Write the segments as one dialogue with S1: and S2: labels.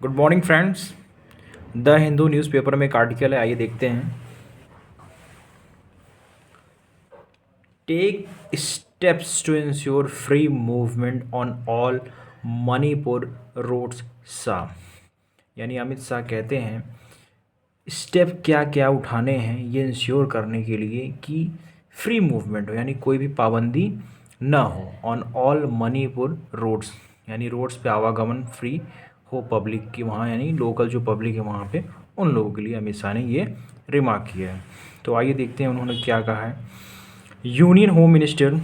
S1: Good morning friends. The Hindu newspaper में एक article है, आइए देखते हैं। Take steps to ensure free movement on all Manipur roads Shah, यानी अमित शाह कहते हैं स्टेप क्या क्या उठाने हैं ये इंश्योर करने के लिए कि फ्री मूवमेंट हो, यानी कोई भी पाबंदी ना हो ऑन ऑल मणिपुर रोड्स, यानी रोड्स पे आवागमन फ्री हो पब्लिक की वहाँ, यानी लोकल जो पब्लिक है वहाँ पे उन लोगों के लिए अमित शाह ने ये रिमार्क किया है। तो आइए देखते हैं उन्होंने क्या कहा है। Union home minister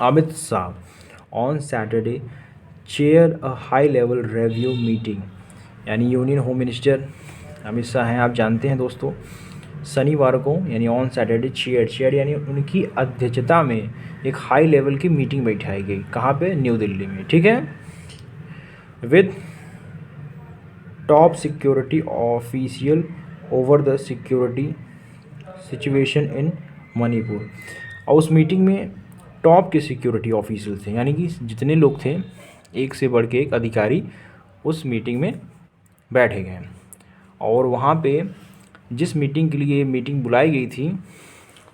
S1: Amit Shah on Saturday chair a high level review meeting, यानी union home minister Amit Shah हैं, आप जानते हैं दोस्तों। शनिवार को यानी ऑन सैटरडे चेयर यानी उनकी अध्यक्षता में एक हाई लेवल की मीटिंग बैठाई गई। कहाँ पे? न्यू दिल्ली में, ठीक है, with top security official over the security situation in Manipur. और उस मीटिंग में टॉप के सिक्योरिटी ऑफिशियल थे, यानी कि जितने लोग थे एक से बढ़ के एक अधिकारी उस मीटिंग में बैठे गए। और वहाँ पे जिस मीटिंग के लिए मीटिंग बुलाई गई थी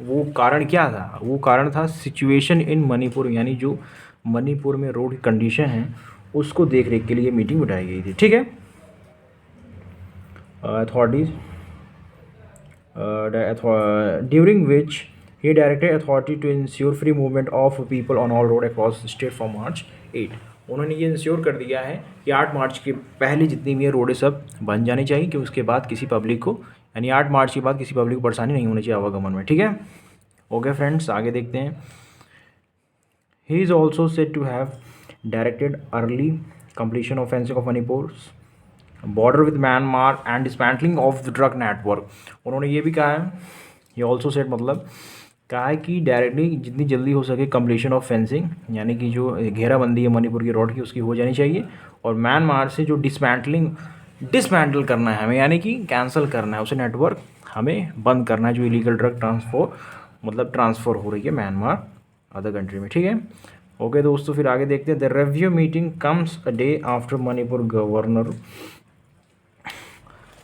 S1: वो कारण क्या था? वो कारण था सिचुएशन इन मणिपुर, यानी जो मणिपुर में रोड की कंडीशन है उसको देख रेख के लिए मीटिंग बिठाई गई थी, ठीक है। Authorities during which he directed authority to ensure free movement of people on all road across state for March 8। उन्होंने ये इंश्योर कर दिया है कि 8 मार्च के पहले जितनी भी रोडें सब बन जानी चाहिए, कि उसके बाद किसी पब्लिक को, यानी 8 मार्च के बाद किसी पब्लिक को परेशानी नहीं होनी चाहिए आवागमन में, ठीक है। ओके फ्रेंड्स, आगे देखते हैं। He is also said to have directed early completion of fencing of Manipur border with Myanmar and dismantling of the drug network. उन्होंने ये भी कहा है, ये ऑल्सो सेड मतलब कहा है कि डायरेक्टली जितनी जल्दी हो सके कंप्लीशन ऑफ फेंसिंग, यानी कि जो घेराबंदी है मणिपुर की रोड की उसकी हो जानी चाहिए, और म्यांमार से जो डिसमैंटल करना है हमें, यानी कि कैंसिल करना है उसे, नेटवर्क हमें बंद करना है जो इलीगल ड्रग ट्रांसफ़र हो रही है म्यांमार अदर कंट्री में, ठीक है। ओके दोस्तों, फिर आगे देखते हैं। The review meeting comes a day after Manipur governor,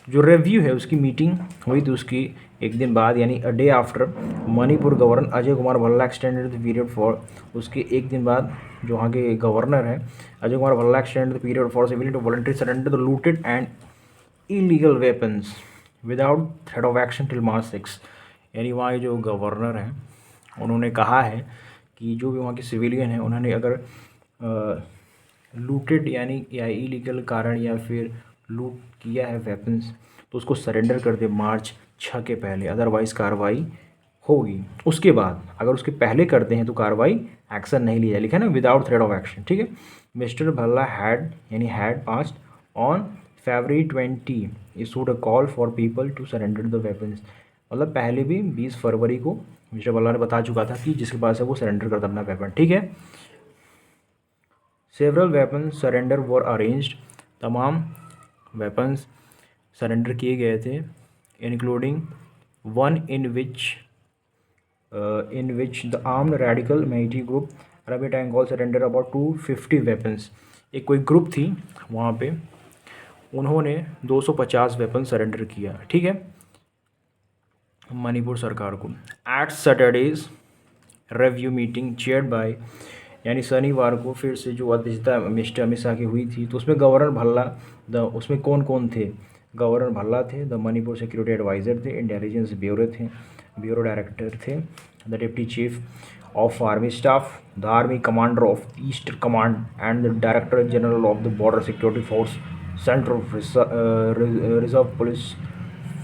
S1: जो रिव्यू है उसकी मीटिंग हुई थी उसकी एक दिन बाद, यानी a day after Manipur governor Ajay Kumar Bhalla extended the period for, उसके एक दिन बाद जो वहाँ के गवर्नर हैं Ajay Kumar Bhalla extended the period for civilian to voluntary surrender the looted and illegal weapons without threat of action till March 6। यानी वहाँ के जो गवर्नर हैं उन्होंने कहा है कि जो भी वहाँ के सिविलियन हैं उन्होंने अगर लूटेड यानी या इलीगल कारण या फिर लूट किया है वेपन्स तो उसको सरेंडर कर दे मार्च 6 के पहले, अदरवाइज़ कार्रवाई होगी। उसके बाद अगर उसके पहले करते हैं तो कार्रवाई एक्शन नहीं लिया, लिखा है ना, विदाउट थ्रेट ऑफ एक्शन, ठीक है। Mister Bhalla had passed on February 20 issued a call for people to surrender the weapons, मतलब पहले भी 20 फरवरी को मिस्टर भल्ला ने बता चुका था कि जिसके पास है वो सरेंडर कर दे अपना वेपन, ठीक है। Several weapons surrender were arranged, तमाम वेपन्स सरेंडर किए गए थे, including one in which the armed radical military group Arambai Tenggol surrender about 250 weapons. एक कोई ग्रुप थी वहाँ पे, उन्होंने 250 वेपन सरेंडर किया, ठीक है, मणिपुर सरकार को। At Saturday's review meeting chaired by, यानी शनिवार को फिर से जो अध्यक्षता मिस्टर अमित शाह की हुई थी, तो उसमें गवर्नर भल्ला, उसमें कौन कौन थे? गवर्नर भल्ला थे, द मणिपुर सिक्योरिटी एडवाइज़र थे, इंटेलिजेंस ब्यूरो डायरेक्टर थे, the deputy chief of army staff, the army commander of east command and the director general of the border security force, central reserve police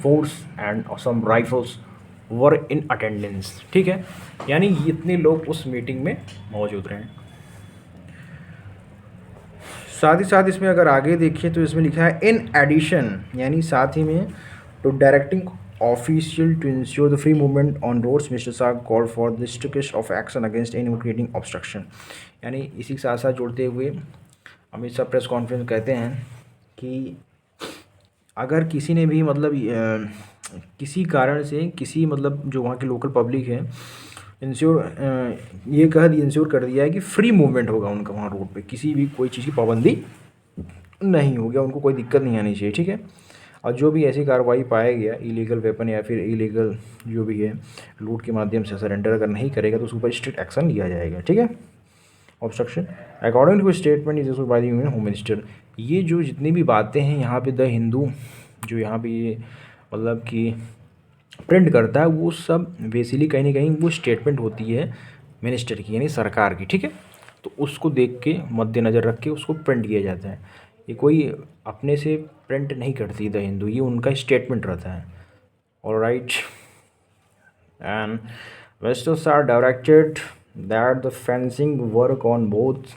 S1: force and Assam rifles were in attendance, ठीक है। यानी इतने लोग उस meeting में मौजूद रहे। साथ ही साथ इसमें अगर आगे देखिए तो इसमें लिखा है इन एडिशन, यानी साथ ही में to directing official to ensure the free movement on roads mister Shah call for the strictest of action against any creating obstruction. यानी इसी के साथ साथ जोड़ते हुए अमित शाह प्रेस कॉन्फ्रेंस कहते हैं कि अगर किसी ने भी मतलब किसी कारण से किसी मतलब जो वहाँ की लोकल पब्लिक है इंश्योर कर दिया है कि फ्री मूवमेंट होगा उनका वहाँ रोड पे, किसी भी कोई चीज़ की पाबंदी नहीं हो गया, उनको कोई दिक्कत नहीं आनी चाहिए, ठीक है। और जो भी ऐसी कार्रवाई पाया गया इलीगल वेपन या फिर इलीगल जो भी है लूट के माध्यम से सरेंडर अगर नहीं करेगा तो उस ऊपर स्ट्रिक्ट एक्शन लिया जाएगा, ठीक है। Obstruction according to statement is by the union home minister. ये जो जितनी भी बातें हैं यहाँ पे द हिंदू जो यहाँ पे ये मतलब कि प्रिंट करता है वो सब बेसिकली कहीं ना कहीं वो स्टेटमेंट होती है मिनिस्टर की यानी सरकार की, ठीक है। तो उसको देख के मद्देनज़र रख के उसको प्रिंट किया जाता है। ये कोई अपने से प्रिंट नहीं करती द हिंदू, ये उनका स्टेटमेंट रहता है। Alright, and investors are directed that the fencing work on both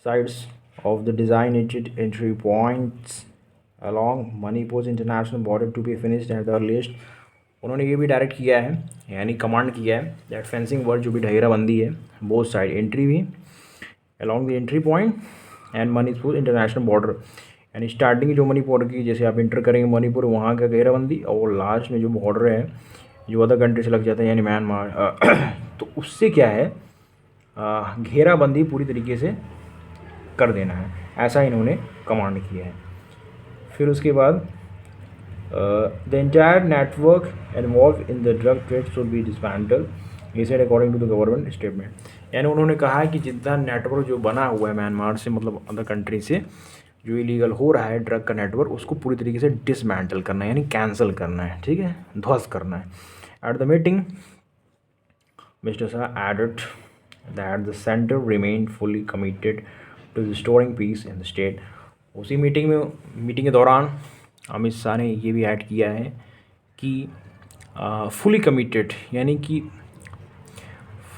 S1: sides of the designated entry points along Manipur's international border to be finished at the earliest। उन्होंने ये भी डायरेक्ट किया है यानी कमांड किया है दैट फेंसिंग वर्क जो भी ढहेराबंदी है बोथ साइड एंट्री भी along the entry point and Manipur international border यानी स्टार्टिंग जो मणिपुर की जैसे आप इंटर करेंगे मणिपुर वहाँ का घेराबंदी और लास्ट में जो बॉर्डर है जो अदर कंट्री से लग जाता है यानी म्यांमार तो उससे क्या है घेराबंदी पूरी तरीके से कर देना है, ऐसा इन्होंने कमांड किया है। फिर उसके बाद the entire network involved in the drug trade should be dismantle, ये said according to the government statement. यानी उन्होंने कहा है कि जितना नेटवर्क जो बना हुआ है म्यांमार से मतलब अदर कंट्री से जो इलीगल हो रहा है ड्रग का नेटवर्क उसको पूरी तरीके से डिसमेंटल करना है यानी कैंसिल करना है, ठीक है, ध्वस्त करना है। At the meeting mister Shah added that the centre remain fully committed to restoring peace in the state. उसी मीटिंग के दौरान अमित शाह ने ये भी ऐड किया है कि फुली कमिटेड यानी कि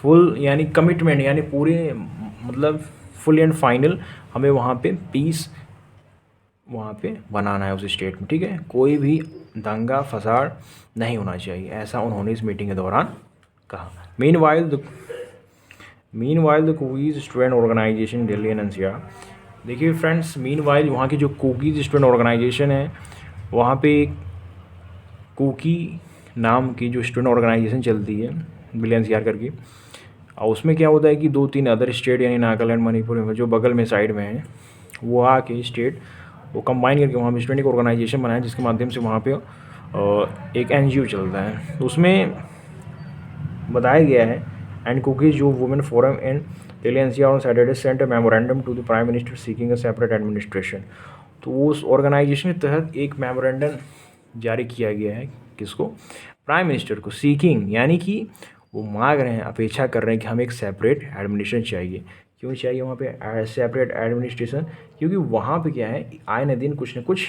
S1: फुल यानी कमिटमेंट यानी पूरे मतलब फुल एंड फाइनल हमें वहाँ पे पीस वहाँ पे बनाना है उस स्टेट में, ठीक है, कोई भी दंगा फसाद नहीं होना चाहिए, ऐसा उन्होंने इस मीटिंग के दौरान कहा। Meanwhile the Kukis student organisation Delhi and NCR. देखिए फ्रेंड्स, मीनवाइल वहाँ की जो कुकीज़ स्टूडेंट ऑर्गेनाइजेशन है वहाँ पे कुकी नाम की जो स्टूडेंट ऑर्गेनाइजेशन चलती है दिल्ली एनसीआर करके, और उसमें क्या होता है कि 2-3 अदर स्टेट यानी नागालैंड मणिपुर में जो बगल में साइड में है वो आके स्टेट वो कंबाइन करके वहाँ पे स्टूडेंट एक ऑर्गेनाइजेशन बनाया जिसके माध्यम से वहाँ पे एक एनजीओ चलता है। तो उसमें बताया गया है एंड कुकीज़ जो women forum in Delhi NCR on Saturday sent a memorandum to the prime minister seeking a separate administration. तो उस ऑर्गेनाइजेशन के तहत एक मेमोरेंडम जारी किया गया है किसको, प्राइम मिनिस्टर को, सीकिंग यानी कि वो मांग रहे हैं अपेक्षा कर रहे हैं कि हमें एक सेपरेट एडमिनिस्ट्रेशन चाहिए। क्यों चाहिए वहाँ पे सेपरेट एडमिनिस्ट्रेशन, क्योंकि वहाँ पे क्या है आए न दिन कुछ न कुछ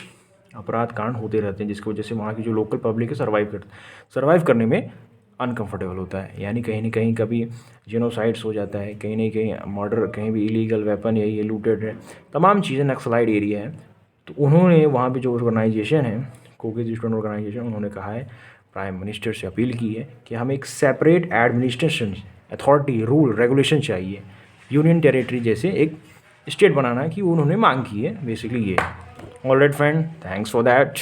S1: अपराध कांड होते रहते हैं जिसकी वजह से वहाँ की जो लोकल पब्लिक है सर्वाइव करने में अनकंफर्टेबल होता है। यानी कहीं ना कहीं कभी जेनोसाइड्स हो जाता है, कहीं ना कहीं मर्डर, कहीं भी इलीगल वेपन या ये लूटेड है, तमाम चीज़ें नक्सलाइड एरिया है। तो उन्होंने वहाँ पे जो ऑर्गेनाइजेशन है कुकीज़ स्टूडेंट ऑर्गेनाइजेशन उन्होंने कहा है प्राइम मिनिस्टर से अपील की है कि हमें एक separate administration authority rule regulation चाहिए, यूनियन टेरिटरी जैसे एक स्टेट बनाना है कि उन्होंने मांग की है बेसिकली ये। Alright friend, thanks for that.